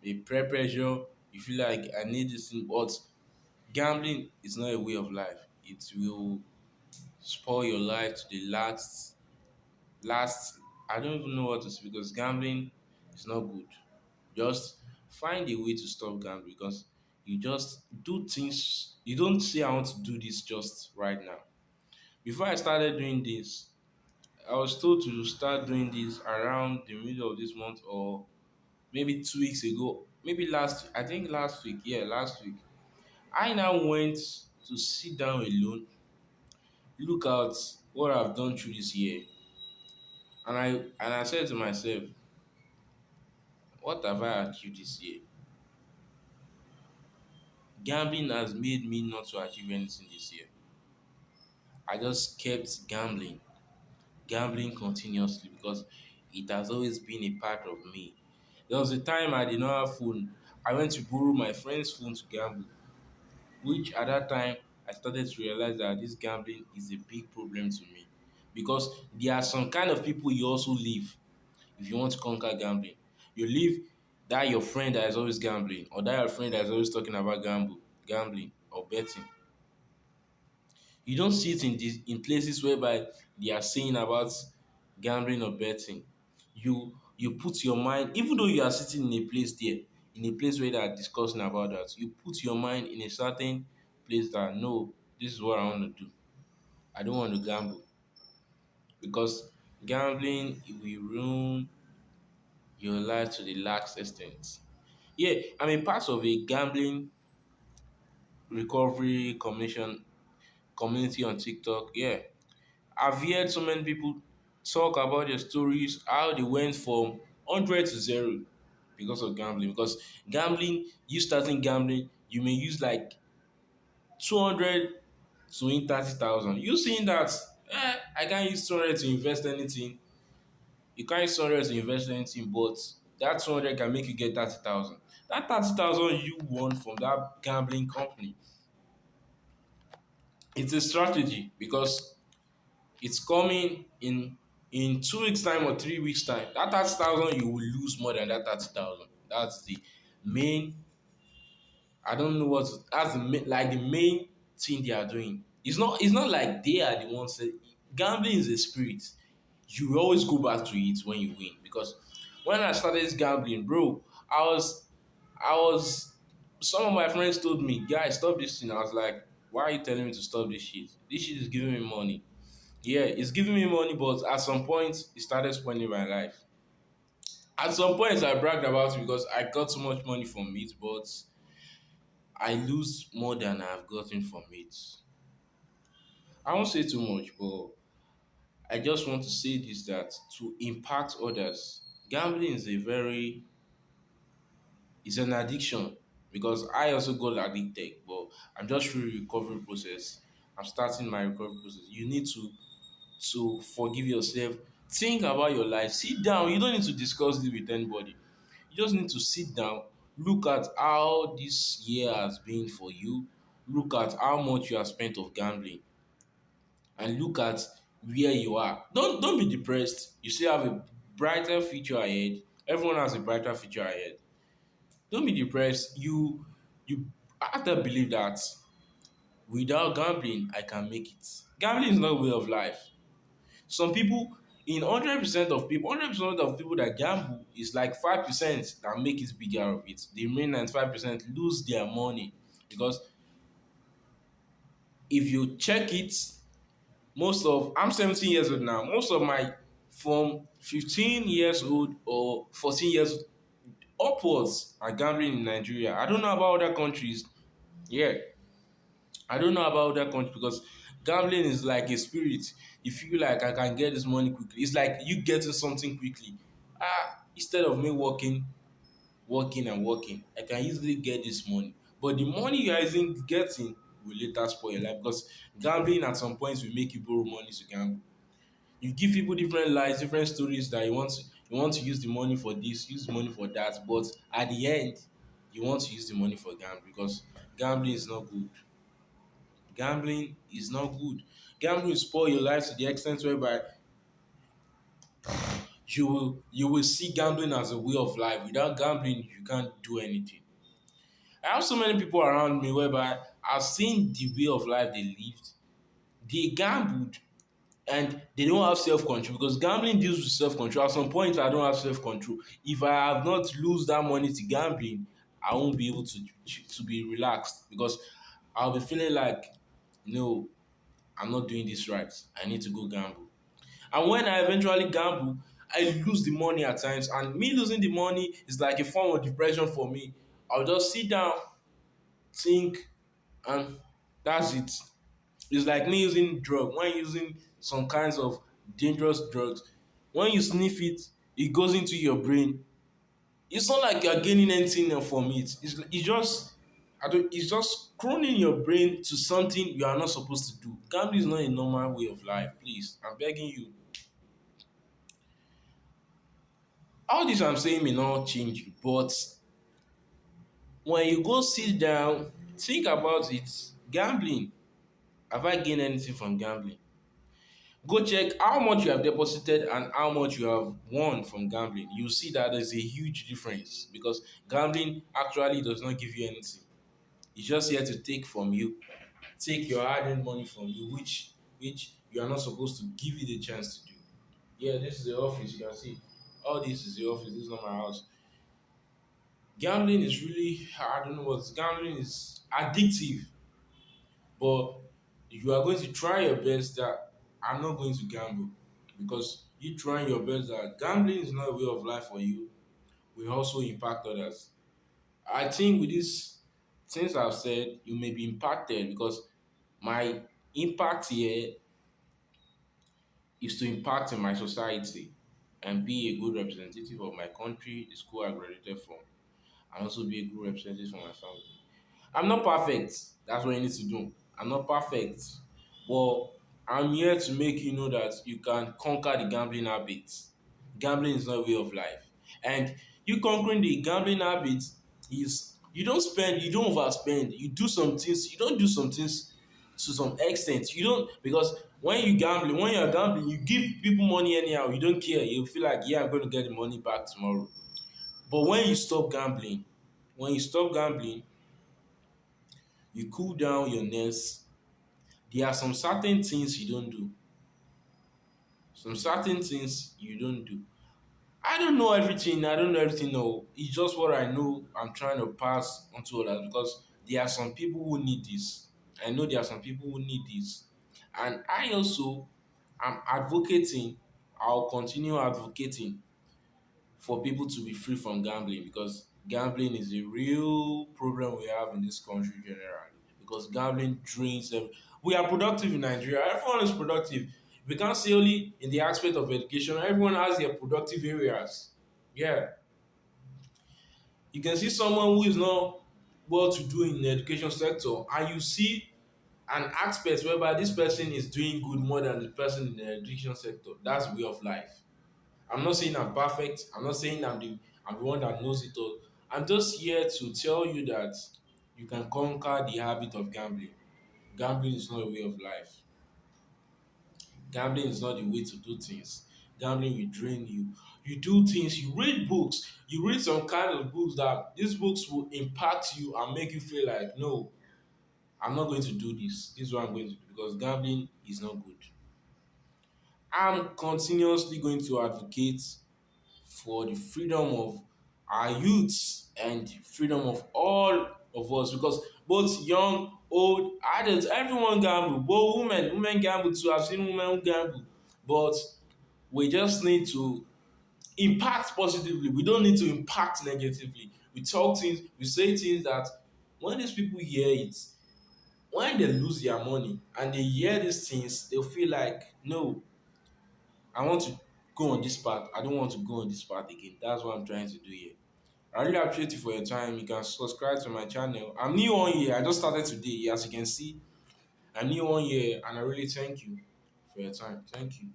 a peer pressure. You feel like I need this thing, but gambling is not a way of life. It will spoil your life to the last. I don't even know what to say because gambling is not good. Just find a way to stop gambling because you just do things. You don't say I want to do this just right now. Before I started doing this, I was told to start doing this around the middle of this month or maybe 2 weeks ago. Maybe I think last week. Yeah, last week. I now went to sit down alone, look at what I've done through this year, and I said to myself, what have I achieved this year? Gambling has made me not to achieve anything this year. I just kept gambling continuously because it has always been a part of me. There was a time I did not have phone. I went to borrow my friend's phone to gamble, which at that time I started to realize that this gambling is a big problem to me because there are some kind of people you also leave if you want to conquer gambling. You leave that your friend that is always gambling or that your friend that is always talking about gambling or betting. You don't see it in places whereby they are saying about gambling or betting. You put your mind, even though you are sitting in a place there, in a place where they are discussing about that, you put your mind in a certain place that no, this is what I want to do. I don't want to gamble because gambling it will ruin your life to the last extent. Yeah, I'm a part of a gambling recovery community on TikTok. Yeah, I've heard so many people talk about their stories, how they went from 100 to 0 because of gambling. Because gambling, you starting gambling, you may use like 200 to win 30,000. You seeing that, I can't use 200 to invest anything. You can't use 200 to invest anything, but that 200 can make you get 30,000. That 30,000 you won from that gambling company, it's a strategy because it's coming in 2 weeks time or 3 weeks time. That 30,000 you will lose more than that 30,000. That's the main. I don't know what that's like the main thing they are doing. It's not like they are the ones that gambling is a spirit. You will always go back to it when you win because when I started gambling, bro, I was some of my friends told me, guys, stop this thing. I was like, why are you telling me to stop this shit? This shit is giving me money. Yeah, it's giving me money, but at some point, it started spoiling my life. At some point, I bragged about it because I got so much money from it, but I lose more than I've gotten from it. I won't say too much, but I just want to say this that to impact others, gambling is a very it's an addiction because I also got addicted, but I'm just through the recovery process. I'm starting my recovery process. You need to forgive yourself. Think about your life. Sit down. You don't need to discuss it with anybody. You just need to sit down, look at how this year has been for you, look at how much you have spent of gambling, and look at where you are. Don't be depressed. You still have a brighter future ahead. Everyone has a brighter future ahead. Don't be depressed. You I have to believe that without gambling, I can make it. Gambling is not a way of life. Some people, in 100% of people, 100% of people that gamble is like 5% that make it bigger of it. The remaining 95% lose their money because if you check it, I'm 17 years old now. Most of my from 15 years old or 14 years upwards are gambling in Nigeria. I don't know about other countries. Yeah, I don't know about that country because gambling is like a spirit. You feel like I can get this money quickly. It's like you getting something quickly. Instead of me working and working, I can easily get this money. But the money you are even getting will later spoil your life because gambling at some points will make you borrow money to gamble. You give people different lies, different stories that you want to use the money for this, use the money for that, but at the end, you want to use the money for gambling because gambling is not good. Gambling is not good. Gambling will spoil your life to the extent whereby you will see gambling as a way of life. Without gambling, you can't do anything. I have so many people around me whereby I've seen the way of life they lived. They gambled and they don't have self-control because gambling deals with self-control. At some point, I don't have self-control. If I have not lose that money to gambling, I won't be able to be relaxed because I'll be feeling like, no, I'm not doing this right. I need to go gamble. And when I eventually gamble, I lose the money at times. And me losing the money is like a form of depression for me. I'll just sit down, think, and that's it. It's like me using drug. When using some kinds of dangerous drugs, when you sniff it, it goes into your brain. It's not like you're gaining anything from it. It's just it's just cloning your brain to something you are not supposed to do. Gambling is not a normal way of life. Please, I'm begging you. All this I'm saying may not change you, but when you go sit down, think about it. Gambling. Have I gained anything from gambling? Go check how much you have deposited and how much you have won from gambling. You see that there's a huge difference because gambling actually does not give you anything. It's just here to take from you, take your hard-earned money from you, which you are not supposed to give you the chance to do. Yeah, this is the office. You can see all this is the office. This is not my house. Gambling is really, I don't know what gambling is addictive, but you are going to try your best that I'm not going to gamble because you trying your best that gambling is not a way of life for you will also impact others. I think with these things I've said, you may be impacted because my impact here is to impact in my society and be a good representative of my country, the school I graduated from, and also be a good representative for my family. I'm not perfect. That's what you need to do. I'm not perfect. But I'm here to make you know that you can conquer the gambling habits. Gambling is not a way of life. And you conquering the gambling habits is you don't spend, you don't overspend. You do some things, you don't do some things to some extent. You don't because when you're gambling, you give people money anyhow, you don't care. You feel like, yeah, I'm going to get the money back tomorrow. But when you stop gambling, you cool down your nerves. There are some certain things you don't do. Some certain things you don't do. I don't know everything. I don't know everything. No, it's just what I know. I'm trying to pass on to others because there are some people who need this. I know there are some people who need this, and I also am advocating. I'll continue advocating for people to be free from gambling because gambling is a real problem we have in this country generally. Because gambling drains them. We are productive in Nigeria. Everyone is productive. We can't say only in the aspect of education. Everyone has their productive areas. Yeah, you can see someone who is not well to do in the education sector, and you see an aspect whereby this person is doing good more than the person in the education sector. That's way of life. I'm not saying I'm perfect. I'm not saying I'm the one that knows it all. I'm just here to tell you that you can conquer the habit of gambling. Gambling is not a way of life. Gambling is not the way to do things. Gambling will drain you. You do things, you read books, you read some kind of books that these books will impact you and make you feel like, no, I'm not going to do this. This is what I'm going to do because gambling is not good. I'm continuously going to advocate for the freedom of our youths and freedom of all of us because both young, old, adults, everyone gamble. Both women gamble too. I've seen women who gamble, but we just need to impact positively. We don't need to impact negatively. We talk things, we say things that when these people hear it, when they lose their money and they hear these things, they'll feel like, no, I want to go on this path. I don't want to go on this path again. That's what I'm trying to do here. I really appreciate you for your time. You can subscribe to my channel. I'm new on here. I just started today. As you can see, I'm new on here and I really thank you for your time. Thank you.